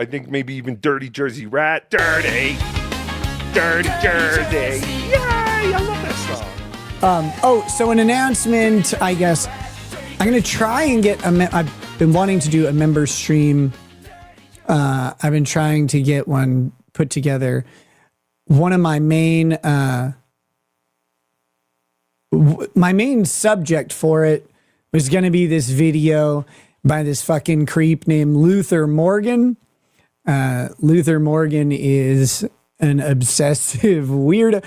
I think maybe even Dirty Jersey Rat. Dirty Jersey. Yay! I love that song. So an announcement, I guess. I'm going to try and get I've been wanting to do a member stream. I've been trying to get one put together. One of my main subject for it was going to be this video by this fucking creep named Luther Morgan. Luther Morgan is an obsessive weirdo.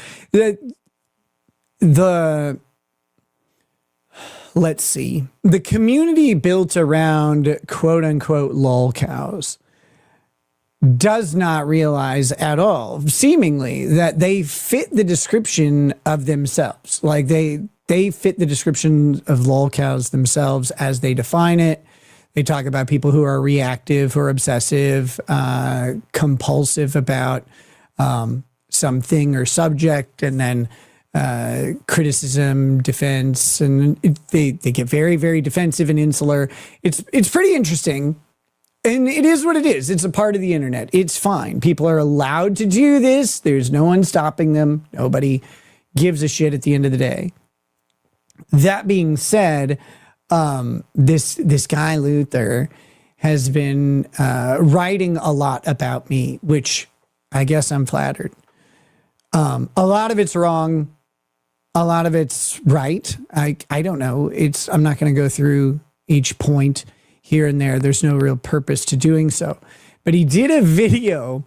Let's see. The community built around quote unquote lol cows does not realize at all, seemingly, that they fit the description of themselves. Like they fit the description of lol cows themselves as they define it. They talk about people who are reactive, who are obsessive, compulsive about something or subject, and then criticism, defense, and they get very, very defensive and insular. It's pretty interesting. And it is what it is. It's a part of the internet. It's fine. People are allowed to do this. There's no one stopping them. Nobody gives a shit at the end of the day. That being said, this guy Luther has been writing a lot about me, which I guess I'm flattered. A lot of it's wrong. A lot of it's right. I don't know. I'm not going to go through each point here and there. There's no real purpose to doing so. But he did a video.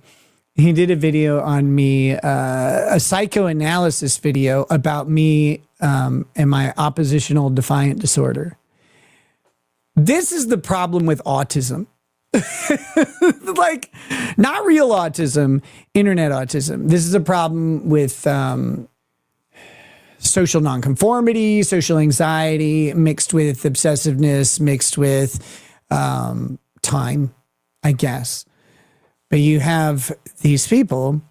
He did a video on me, a psychoanalysis video about me and my oppositional defiant disorder. This is the problem with autism. Like, not real autism, internet autism. This is a problem with social nonconformity, social anxiety, mixed with obsessiveness, mixed with time, I guess. But you have these people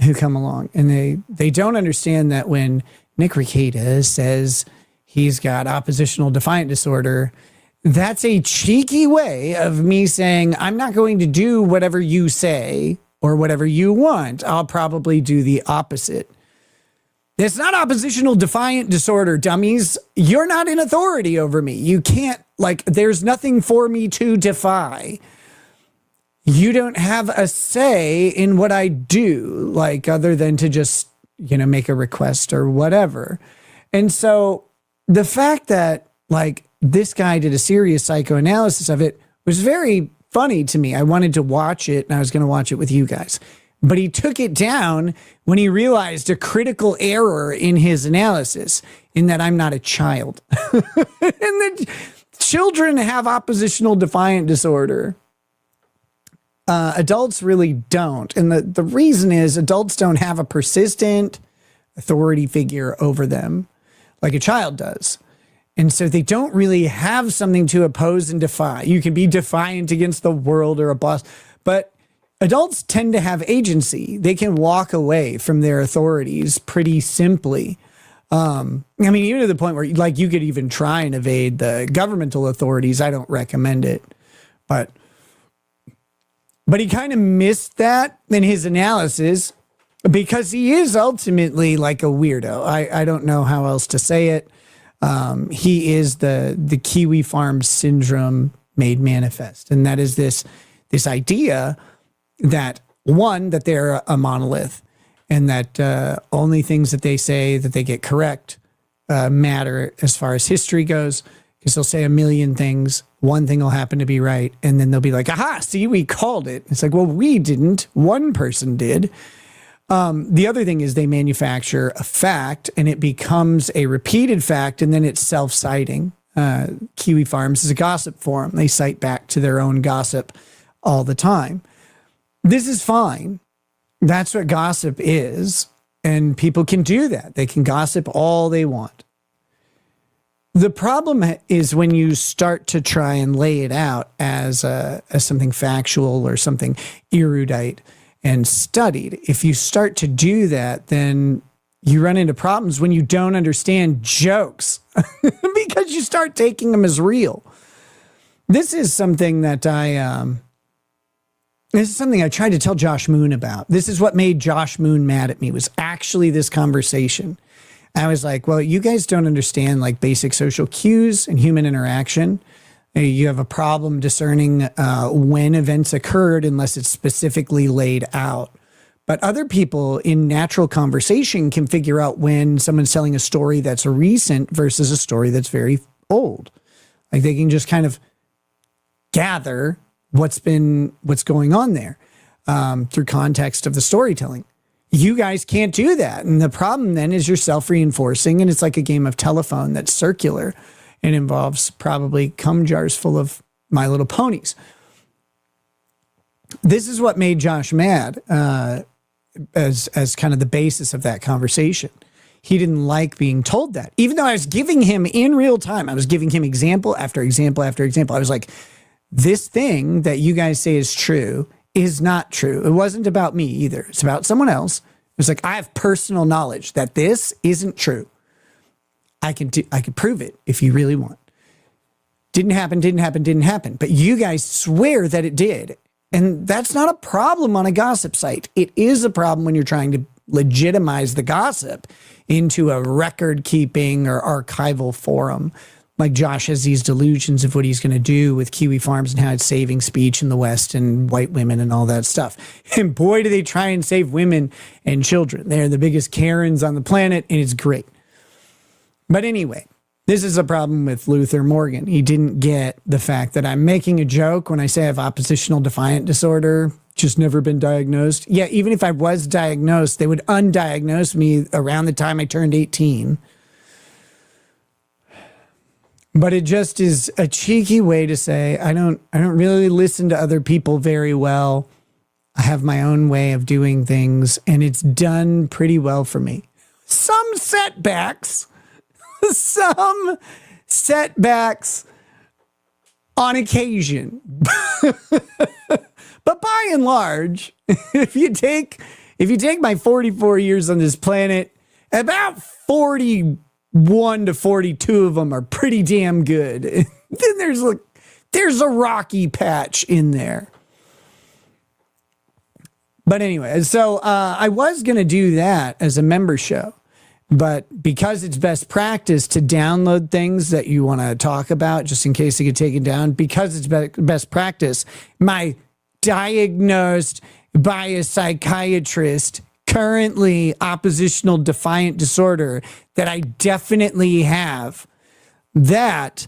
who come along and they don't understand that when Nick Rekieta says he's got oppositional defiant disorder, that's a cheeky way of me saying, I'm not going to do whatever you say or whatever you want. I'll probably do the opposite. It's not oppositional defiant disorder, dummies. You're not in authority over me. You can't, there's nothing for me to defy. You don't have a say in what I do, other than to just, make a request or whatever. And so the fact that, this guy did a serious psychoanalysis of it was very funny to me. I wanted to watch it, and I was going to watch it with you guys. But he took it down when he realized a critical error in his analysis, in that I'm not a child. And that children have oppositional defiant disorder. Adults really don't. And the reason is adults don't have a persistent authority figure over them like a child does. And so they don't really have something to oppose and defy. You can be defiant against the world or a boss, but adults tend to have agency. They can walk away from their authorities pretty simply. Even to the point where you could even try and evade the governmental authorities. I don't recommend it, but he kind of missed that in his analysis because he is ultimately like a weirdo. I don't know how else to say it. He is the Kiwi Farm syndrome made manifest. And that is this idea that that they're a monolith and that only things that they say that they get correct matter as far as history goes, because they'll say a million things. One thing will happen to be right. And then they'll be like, aha, see, we called it. It's like, well, we didn't. One person did. The other thing is they manufacture a fact and it becomes a repeated fact, and then it's self-citing. Kiwi Farms is a gossip forum. They cite back to their own gossip all the time. This is fine. That's what gossip is. And people can do that. They can gossip all they want. The problem is when you start to try and lay it out as something factual or something erudite and studied. If you start to do that, then you run into problems when you don't understand jokes because you start taking them as real. This is something that I This is something I tried to tell Josh Moon about. This is what made Josh Moon mad at me, was actually this conversation. I was like, well, you guys don't understand like basic social cues and human interaction. You have a problem discerning when events occurred unless it's specifically laid out. But other people in natural conversation can figure out when someone's telling a story that's recent versus a story that's very old. Like they can just kind of gather what's going on there through context of the storytelling. You guys can't do that. And the problem then is you're self-reinforcing, and it's like a game of telephone that's circular and involves probably cum jars full of My Little Ponies. This is what made Josh mad as kind of the basis of that conversation. He didn't like being told that, even though I was giving him in real time. I was giving him example after example after example. I was like, this thing that you guys say is true is not true. It wasn't about me either. It's about someone else. It was like, I have personal knowledge that this isn't true. I can prove it if you really want. Didn't happen. But you guys swear that it did. And that's not a problem on a gossip site. It is a problem when you're trying to legitimize the gossip into a record-keeping or archival forum. Like Josh has these delusions of what he's going to do with Kiwi Farms and how it's saving speech in the West and white women and all that stuff. And boy, do they try and save women and children. They're the biggest Karens on the planet, and it's great. But anyway, this is a problem with Luther Morgan. He didn't get the fact that I'm making a joke when I say I have oppositional defiant disorder, just never been diagnosed. Yeah, even if I was diagnosed, they would undiagnose me around the time I turned 18. But it just is a cheeky way to say, I don't really listen to other people very well. I have my own way of doing things, and it's done pretty well for me. Some setbacks on occasion. But by and large, if you take my 44 years on this planet, about 41 to 42 of them are pretty damn good. Then there's a rocky patch in there. But anyway, so I was going to do that as a member show. But because it's best practice to download things that you want to talk about, just in case they get taken down, because it's best practice, my diagnosed by a psychiatrist, currently oppositional defiant disorder that I definitely have, that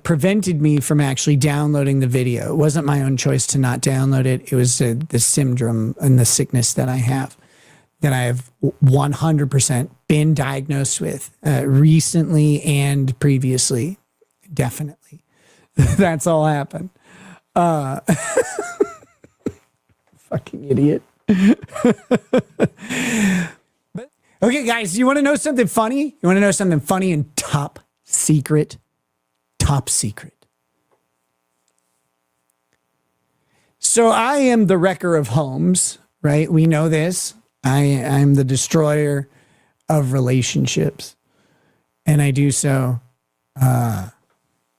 prevented me from actually downloading the video. It wasn't my own choice to not download it. It was the syndrome and the sickness that I have 100% been diagnosed with recently and previously. Definitely. That's all happened. Fucking idiot. Okay, guys, you want to know something funny? You want to know something funny and top secret? Top secret. So I am the wrecker of homes, right? We know this. I'm the destroyer of relationships. And I do so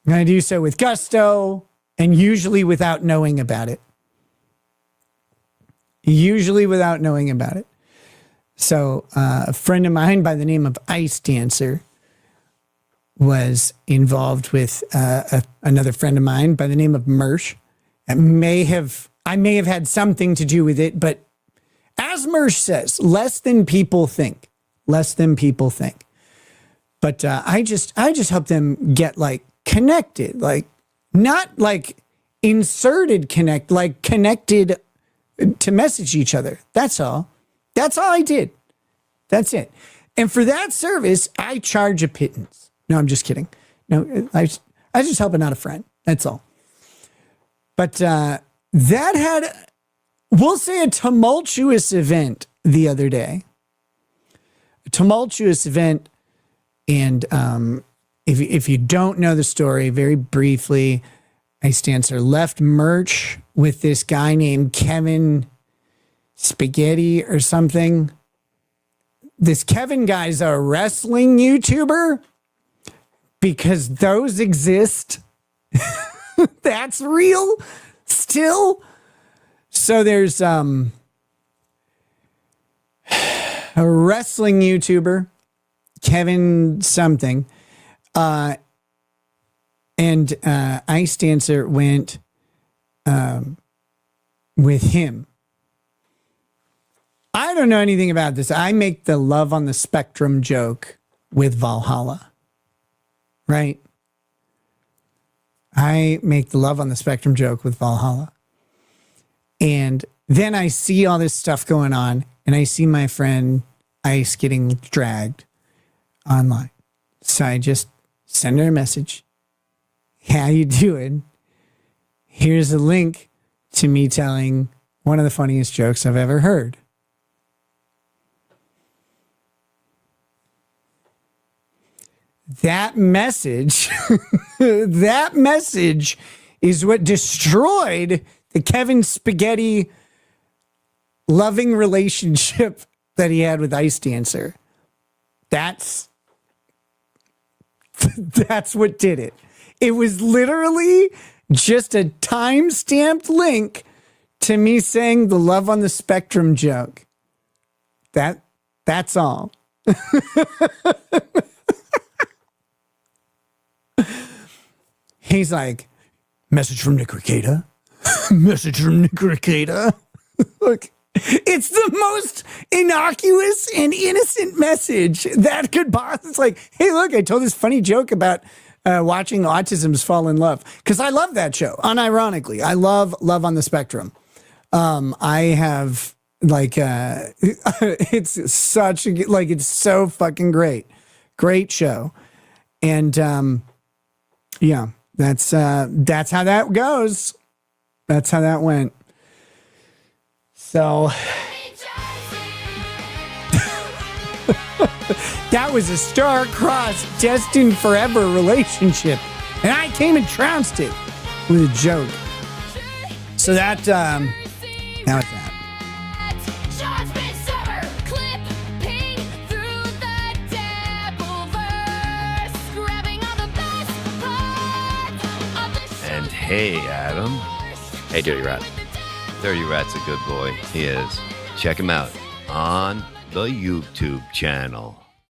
with gusto and usually without knowing about it. So a friend of mine by the name of icedanc3r was involved with another friend of mine by the name of Mersh. I may have had something to do with it, but as Mersh says, less than people think. But I just help them get like connected, like not like inserted connect, like connected to message each other. That's all I did. That's it. And for that service, I charge a pittance. No, I'm just kidding. No, I just helping out a friend. That's all. But that had, we'll say, a tumultuous event the other day. A tumultuous event. And if you don't know the story, very briefly, icedanc3r left merch with this guy named Kevin Spaghetti or something. This Kevin guy's a wrestling YouTuber, because those exist. That's real still. So there's a wrestling YouTuber, Kevin something, and Ice Dancer went with him. I don't know anything about this. I make the love on the spectrum joke with Valhalla, right? I make the love on the spectrum joke with Valhalla. And then I see all this stuff going on, and I see my friend Ice getting dragged online. So I just send her a message. How you doing? Here's a link to me telling one of the funniest jokes I've ever heard. That message, that message is what destroyed the Kevin Spaghetti loving relationship that he had with Ice Dancer. That's what did it. It was literally just a time-stamped link to me saying the love on the spectrum joke. That's all. He's like, message from Nick Rekieta. Message from Nick Rekieta. Look, it's the most innocuous and innocent message that could possibly. It's like, hey, look, I told this funny joke about watching autisms fall in love. Because I love that show, unironically. I love Love on the Spectrum. I have, like, it's such, like, it's so fucking great. Great show. And, yeah. That's how that goes. That's how that went. So that was a star-crossed, destined forever relationship. And I came and trounced it with a joke. So that was that. Hey, Adam. Hey, Dirty Rat. Dirty Rat's a good boy. He is. Check him out on the YouTube channel.